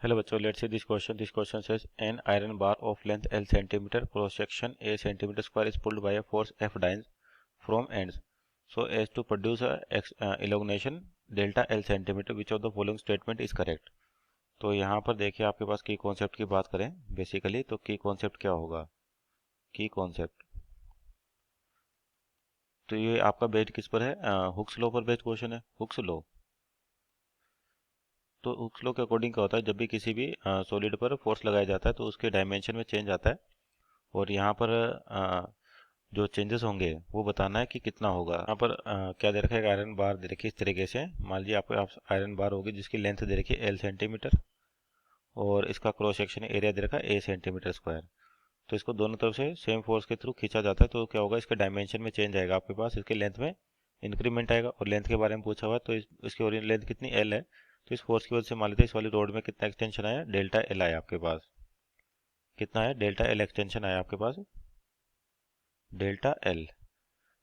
Hello बच्चों, let's see this question. This question says an iron bar of length L centimeter, cross section A centimeter square is pulled by a force F dynes from ends so as to produce a elongation delta L centimeter. Which of the following statement is correct? तो यहाँ पर देखिए आपके पास की concept की बात करें basically तो की कॉन्सेप्ट क्या होगा। की कॉन्सेप्ट तो ये आपका बेस्ड किस पर है? हुक्स लॉ पर बेस्ड क्वेश्चन है। हुक्स लॉ तो हुक्स लॉ के अकॉर्डिंग क्या होता है, जब भी किसी भी सॉलिड पर फोर्स लगाया जाता है तो उसके डायमेंशन में चेंज आता है और यहाँ पर जो चेंजेस होंगे वो बताना है कि कितना होगा। यहाँ पर क्या दे रखा है, आयरन बार दे रखी है इस तरीके से। मान लीजिए आपको आयरन बार होगी जिसकी लेंथ दे रखी है L सेंटीमीटर और इसका क्रॉस सेक्शन एरिया दे रखा है A सेंटीमीटर स्क्वायर। तो इसको दोनों तरफ से सेम फोर्स के थ्रू खींचा जाता है तो क्या होगा, इसके डायमेंशन में चेंज आएगा आपके पास, इसके लेंथ में इंक्रीमेंट आएगा। और लेंथ के बारे में पूछा हुआ है तो इसकी ओरिजिनल लेंथ कितनी L है, तो इस फोर्स की वजह से मान लेते हैं इस वाली रोड में कितना एक्सटेंशन आया, डेल्टा L आया आपके पास। कितना है, डेल्टा L एक्सटेंशन आया आपके पास, डेल्टा L।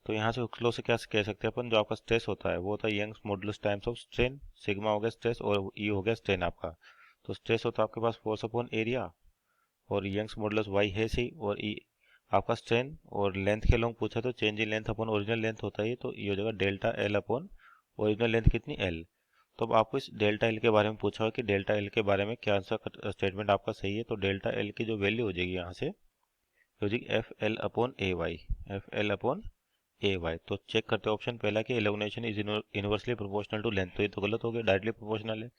तो यहाँ से हुक्स लॉ से क्या कह सकते हैं अपन, जो आपका स्ट्रेस होता है वो होता है Young's modulus times of strain. Sigma हो गया स्ट्रेस और ई हो गया स्ट्रेन आपका। तो स्ट्रेस होता है आपके पास फोर्स अपॉन एरिया और यंग्स मॉडुलस वाई है सी और ई आपका स्ट्रेन। और लेंथ के लॉन्ग पूछा तो change in length upon original length होता है, तो ये हो जाएगा delta L upon original length कितनी एल। तो अब आपको इस डेल्टा एल के बारे में पूछा हो कि डेल्टा एल के बारे में क्या आंसर स्टेटमेंट आपका सही है, तो डेल्टा एल की जो वैल्यू हो जाएगी यहाँ से हो जाएगी F L upon A Y. F L upon A Y. तो चेक करते हैं ऑप्शन पहला कि elongation is inversely proportional to length, तो ये तो गलत हो गया, डायरेक्टली प्रोपोर्शनल है।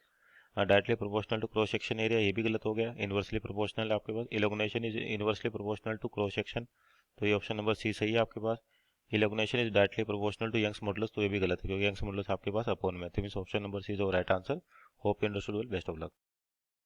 Directly proportional to cross section area, ये भी गलत हो गया, इनवर्सली प्रोपोर्शनल है आपके पास। Elongation is inversely proportional to cross section, तो ये ऑप्शन नंबर सी सही है आपके पास। Elongation is directly proportional to Young's modulus, तो ये भी गलत है क्योंकि यंग्स मॉडुलस आपके पास अपॉन में, तो means option number C is right answer. Hope you understood well, best of luck.